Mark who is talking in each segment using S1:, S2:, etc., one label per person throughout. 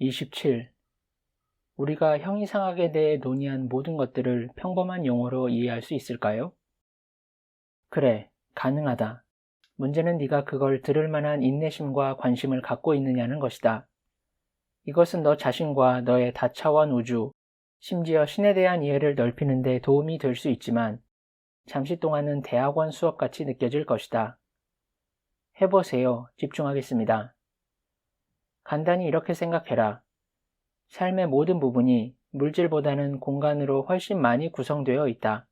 S1: 27. 우리가 형이상학에 대해 논의한 모든 것들을 평범한 용어로 이해할 수 있을까요? 그래, 가능하다. 문제는 네가 그걸 들을 만한 인내심과 관심을 갖고 있느냐는 것이다. 이것은 너 자신과 너의 다차원 우주, 심지어 신에 대한 이해를 넓히는 데 도움이 될 수 있지만 잠시 동안은 대학원 수업같이 느껴질 것이다. 해보세요. 집중하겠습니다. 간단히 이렇게 생각해라. 삶의 모든 부분이 물질보다는 공간으로 훨씬 많이 구성되어 있다.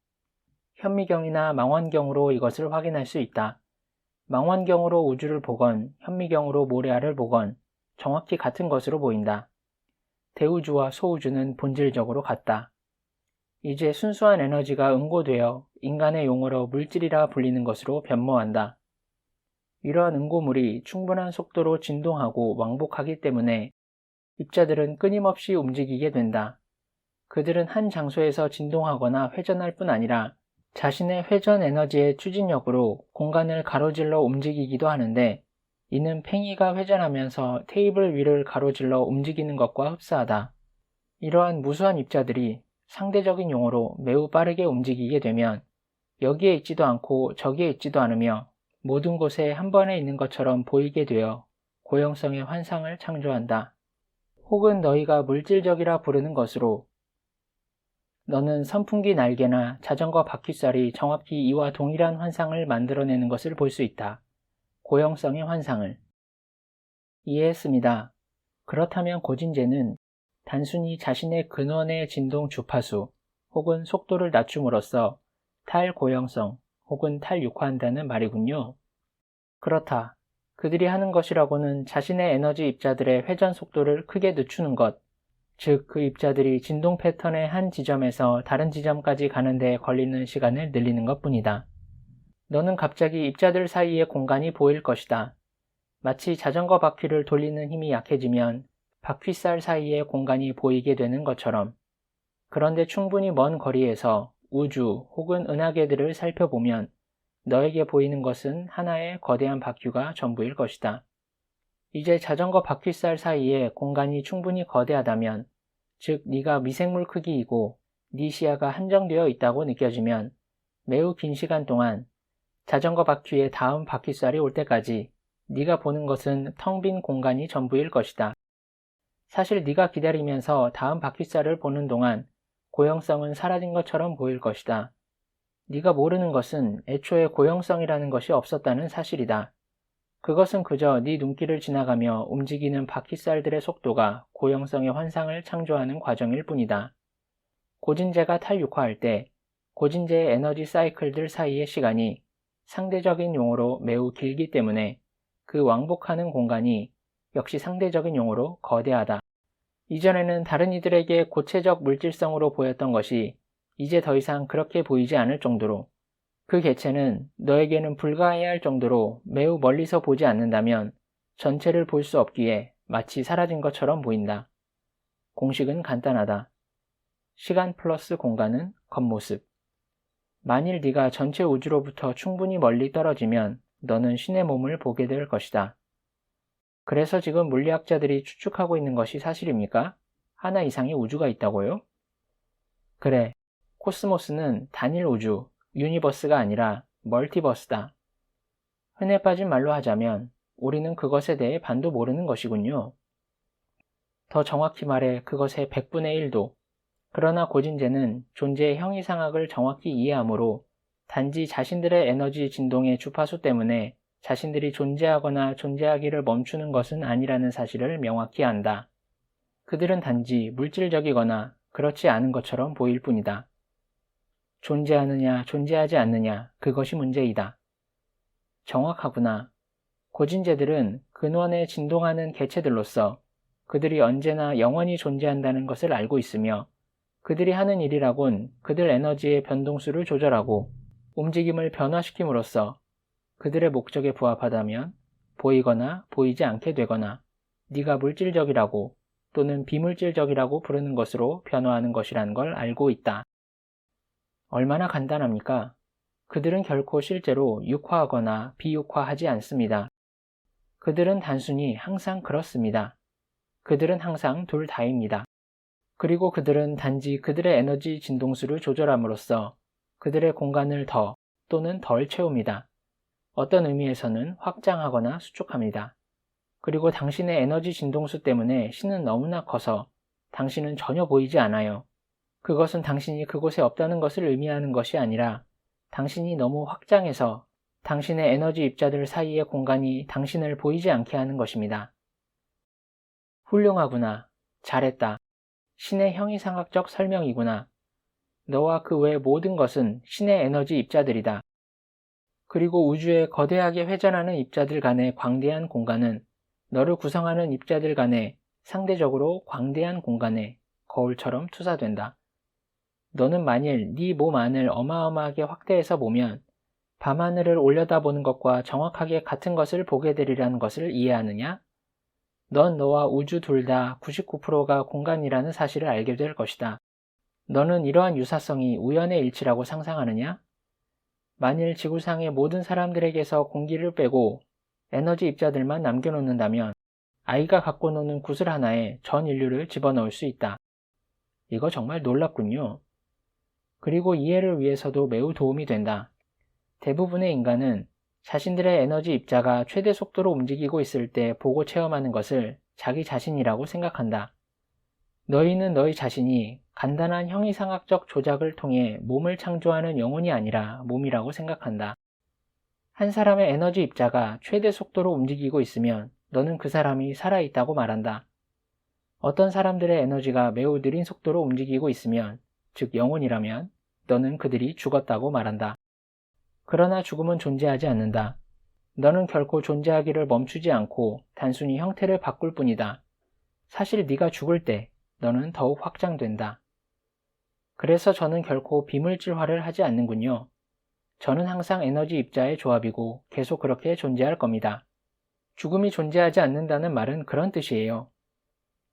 S1: 현미경이나 망원경으로 이것을 확인할 수 있다. 망원경으로 우주를 보건 현미경으로 모래알을 보건 정확히 같은 것으로 보인다. 대우주와 소우주는 본질적으로 같다. 이제 순수한 에너지가 응고되어 인간의 용어로 물질이라 불리는 것으로 변모한다. 이러한 응고물이 충분한 속도로 진동하고 왕복하기 때문에 입자들은 끊임없이 움직이게 된다. 그들은 한 장소에서 진동하거나 회전할 뿐 아니라 자신의 회전 에너지의 추진력으로 공간을 가로질러 움직이기도 하는데 이는 팽이가 회전하면서 테이블 위를 가로질러 움직이는 것과 흡사하다. 이러한 무수한 입자들이 상대적인 용어로 매우 빠르게 움직이게 되면 여기에 있지도 않고 저기에 있지도 않으며 모든 곳에 한 번에 있는 것처럼 보이게 되어 고형성의 환상을 창조한다. 혹은 너희가 물질적이라 부르는 것으로 너는 선풍기 날개나 자전거 바퀴살이 정확히 이와 동일한 환상을 만들어내는 것을 볼 수 있다. 고형성의 환상을. 이해했습니다. 그렇다면 고진제는 단순히 자신의 근원의 진동 주파수 혹은 속도를 낮춤으로써 탈고형성 혹은 탈육화한다는 말이군요. 그렇다. 그들이 하는 것이라고는 자신의 에너지 입자들의 회전 속도를 크게 늦추는 것, 즉 그 입자들이 진동 패턴의 한 지점에서 다른 지점까지 가는 데 걸리는 시간을 늘리는 것뿐이다. 너는 갑자기 입자들 사이의 공간이 보일 것이다. 마치 자전거 바퀴를 돌리는 힘이 약해지면 바퀴살 사이의 공간이 보이게 되는 것처럼. 그런데 충분히 먼 거리에서 우주 혹은 은하계들을 살펴보면 너에게 보이는 것은 하나의 거대한 바퀴가 전부일 것이다. 이제 자전거 바퀴살 사이에 공간이 충분히 거대하다면, 즉 네가 미생물 크기이고 네 시야가 한정되어 있다고 느껴지면 매우 긴 시간 동안 자전거 바퀴의 다음 바퀴살이 올 때까지 네가 보는 것은 텅 빈 공간이 전부일 것이다. 사실 네가 기다리면서 다음 바퀴살을 보는 동안 고형성은 사라진 것처럼 보일 것이다. 네가 모르는 것은 애초에 고형성이라는 것이 없었다는 사실이다. 그것은 그저 네 눈길을 지나가며 움직이는 바퀴살들의 속도가 고형성의 환상을 창조하는 과정일 뿐이다. 고진제가 탈육화할 때 고진제의 에너지 사이클들 사이의 시간이 상대적인 용어로 매우 길기 때문에 그 왕복하는 공간이 역시 상대적인 용어로 거대하다. 이전에는 다른 이들에게 고체적 물질성으로 보였던 것이 이제 더 이상 그렇게 보이지 않을 정도로, 그 개체는 너에게는 불가해야 할 정도로 매우 멀리서 보지 않는다면 전체를 볼 수 없기에 마치 사라진 것처럼 보인다. 공식은 간단하다. 시간 플러스 공간은 겉모습. 만일 네가 전체 우주로부터 충분히 멀리 떨어지면 너는 신의 몸을 보게 될 것이다. 그래서 지금 물리학자들이 추측하고 있는 것이 사실입니까? 하나 이상의 우주가 있다고요? 그래, 코스모스는 단일 우주, 유니버스가 아니라 멀티버스다. 흔해 빠진 말로 하자면 우리는 그것에 대해 반도 모르는 것이군요. 더 정확히 말해 그것의 100분의 1도. 그러나 고진제는 존재의 형이상학을 정확히 이해하므로 단지 자신들의 에너지 진동의 주파수 때문에 자신들이 존재하거나 존재하기를 멈추는 것은 아니라는 사실을 명확히 안다. 그들은 단지 물질적이거나 그렇지 않은 것처럼 보일 뿐이다. 존재하느냐 존재하지 않느냐, 그것이 문제이다. 정확하구나. 고진제들은 근원에 진동하는 개체들로서 그들이 언제나 영원히 존재한다는 것을 알고 있으며 그들이 하는 일이라곤 그들 에너지의 변동수를 조절하고 움직임을 변화시킴으로써 그들의 목적에 부합하다면 보이거나 보이지 않게 되거나 네가 물질적이라고 또는 비물질적이라고 부르는 것으로 변화하는 것이라는 걸 알고 있다. 얼마나 간단합니까? 그들은 결코 실제로 육화하거나 비육화하지 않습니다. 그들은 단순히 항상 그렇습니다. 그들은 항상 둘 다입니다. 그리고 그들은 단지 그들의 에너지 진동수를 조절함으로써 그들의 공간을 더 또는 덜 채웁니다. 어떤 의미에서는 확장하거나 수축합니다. 그리고 당신의 에너지 진동수 때문에 신은 너무나 커서 당신은 전혀 보이지 않아요. 그것은 당신이 그곳에 없다는 것을 의미하는 것이 아니라 당신이 너무 확장해서 당신의 에너지 입자들 사이의 공간이 당신을 보이지 않게 하는 것입니다. 훌륭하구나. 잘했다. 신의 형이상학적 설명이구나. 너와 그 외 모든 것은 신의 에너지 입자들이다. 그리고 우주의 거대하게 회전하는 입자들 간의 광대한 공간은 너를 구성하는 입자들 간의 상대적으로 광대한 공간에 거울처럼 투사된다. 너는 만일 네 몸 안을 어마어마하게 확대해서 보면 밤하늘을 올려다보는 것과 정확하게 같은 것을 보게 되리라는 것을 이해하느냐? 넌 너와 우주 둘 다 99%가 공간이라는 사실을 알게 될 것이다. 너는 이러한 유사성이 우연의 일치라고 상상하느냐? 만일 지구상의 모든 사람들에게서 공기를 빼고 에너지 입자들만 남겨놓는다면 아이가 갖고 노는 구슬 하나에 전 인류를 집어넣을 수 있다. 이거 정말 놀랍군요. 그리고 이해를 위해서도 매우 도움이 된다. 대부분의 인간은 자신들의 에너지 입자가 최대 속도로 움직이고 있을 때 보고 체험하는 것을 자기 자신이라고 생각한다. 너희는 너희 자신이 간단한 형이상학적 조작을 통해 몸을 창조하는 영혼이 아니라 몸이라고 생각한다. 한 사람의 에너지 입자가 최대 속도로 움직이고 있으면 너는 그 사람이 살아있다고 말한다. 어떤 사람들의 에너지가 매우 느린 속도로 움직이고 있으면, 즉 영혼이라면 너는 그들이 죽었다고 말한다. 그러나 죽음은 존재하지 않는다. 너는 결코 존재하기를 멈추지 않고 단순히 형태를 바꿀 뿐이다. 사실 네가 죽을 때 너는 더욱 확장된다. 그래서 저는 결코 비물질화를 하지 않는군요. 저는 항상 에너지 입자의 조합이고 계속 그렇게 존재할 겁니다. 죽음이 존재하지 않는다는 말은 그런 뜻이에요.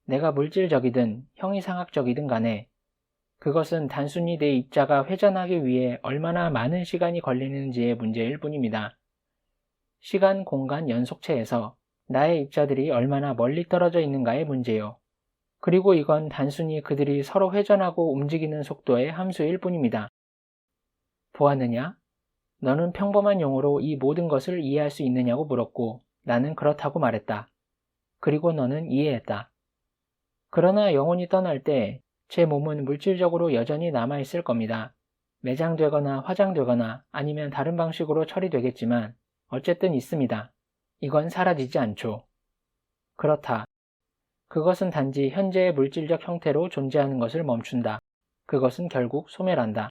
S1: 내가 물질적이든 형이상학적이든 간에 그것은 단순히 내 입자가 회전하기 위해 얼마나 많은 시간이 걸리는지의 문제일 뿐입니다. 시간, 공간, 연속체에서 나의 입자들이 얼마나 멀리 떨어져 있는가의 문제요. 그리고 이건 단순히 그들이 서로 회전하고 움직이는 속도의 함수일 뿐입니다. 보았느냐? 너는 평범한 용어로 이 모든 것을 이해할 수 있느냐고 물었고 나는 그렇다고 말했다. 그리고 너는 이해했다. 그러나 영혼이 떠날 때 제 몸은 물질적으로 여전히 남아있을 겁니다. 매장되거나 화장되거나 아니면 다른 방식으로 처리되겠지만 어쨌든 있습니다. 이건 사라지지 않죠. 그렇다. 그것은 단지 현재의 물질적 형태로 존재하는 것을 멈춘다. 그것은 결국 소멸한다.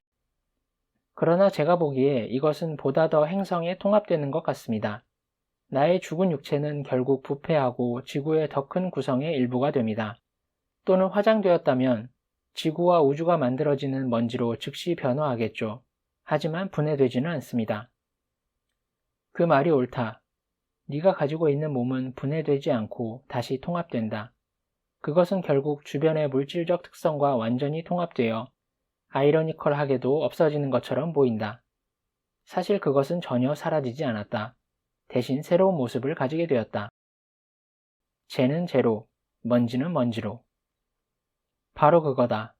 S1: 그러나 제가 보기에 이것은 보다 더 행성에 통합되는 것 같습니다. 나의 죽은 육체는 결국 부패하고 지구의 더 큰 구성의 일부가 됩니다. 또는 화장되었다면 지구와 우주가 만들어지는 먼지로 즉시 변화하겠죠. 하지만 분해되지는 않습니다. 그 말이 옳다. 네가 가지고 있는 몸은 분해되지 않고 다시 통합된다. 그것은 결국 주변의 물질적 특성과 완전히 통합되어 아이러니컬하게도 없어지는 것처럼 보인다. 사실 그것은 전혀 사라지지 않았다. 대신 새로운 모습을 가지게 되었다. 재는 재로, 먼지는 먼지로. 바로 그거다.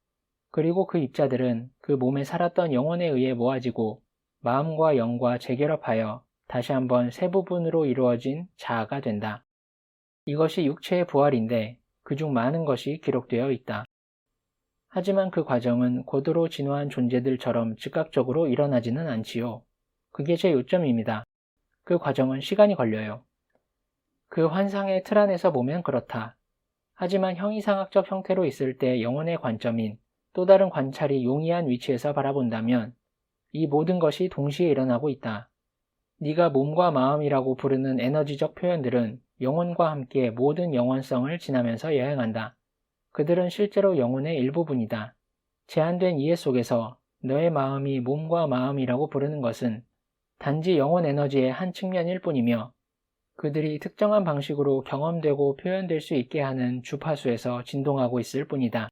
S1: 그리고 그 입자들은 그 몸에 살았던 영혼에 의해 모아지고 마음과 영과 재결합하여 다시 한번 세 부분으로 이루어진 자아가 된다. 이것이 육체의 부활인데 그중 많은 것이 기록되어 있다. 하지만 그 과정은 고도로 진화한 존재들처럼 즉각적으로 일어나지는 않지요. 그게 제 요점입니다. 그 과정은 시간이 걸려요. 그 환상의 틀 안에서 보면 그렇다. 하지만 형이상학적 형태로 있을 때 영혼의 관점인 또 다른 관찰이 용이한 위치에서 바라본다면 이 모든 것이 동시에 일어나고 있다. 네가 몸과 마음이라고 부르는 에너지적 표현들은 영혼과 함께 모든 영원성을 지나면서 여행한다. 그들은 실제로 영혼의 일부분이다. 제한된 이해 속에서 너의 마음이 몸과 마음이라고 부르는 것은 단지 영혼 에너지의 한 측면일 뿐이며 그들이 특정한 방식으로 경험되고 표현될 수 있게 하는 주파수에서 진동하고 있을 뿐이다.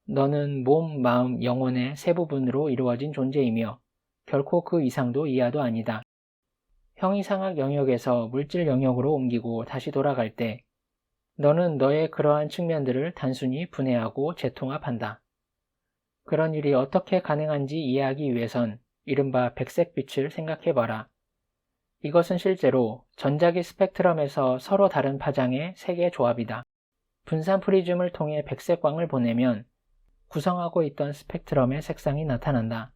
S1: 너는 몸, 마음, 영혼의 세 부분으로 이루어진 존재이며 결코 그 이상도 이하도 아니다. 형이상학 영역에서 물질 영역으로 옮기고 다시 돌아갈 때 너는 너의 그러한 측면들을 단순히 분해하고 재통합한다. 그런 일이 어떻게 가능한지 이해하기 위해선 이른바 백색빛을 생각해봐라. 이것은 실제로 전자기 스펙트럼에서 서로 다른 파장의 세 개 조합이다. 분산 프리즘을 통해 백색광을 보내면 구성하고 있던 스펙트럼의 색상이 나타난다.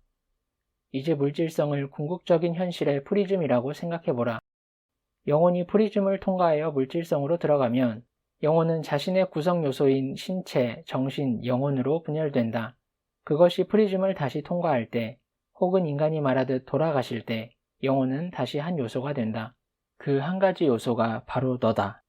S1: 이제 물질성을 궁극적인 현실의 프리즘이라고 생각해보라. 영혼이 프리즘을 통과하여 물질성으로 들어가면 영혼은 자신의 구성 요소인 신체, 정신, 영혼으로 분열된다. 그것이 프리즘을 다시 통과할 때, 혹은 인간이 말하듯 돌아가실 때, 영혼은 다시 한 요소가 된다. 그 한 가지 요소가 바로 너다.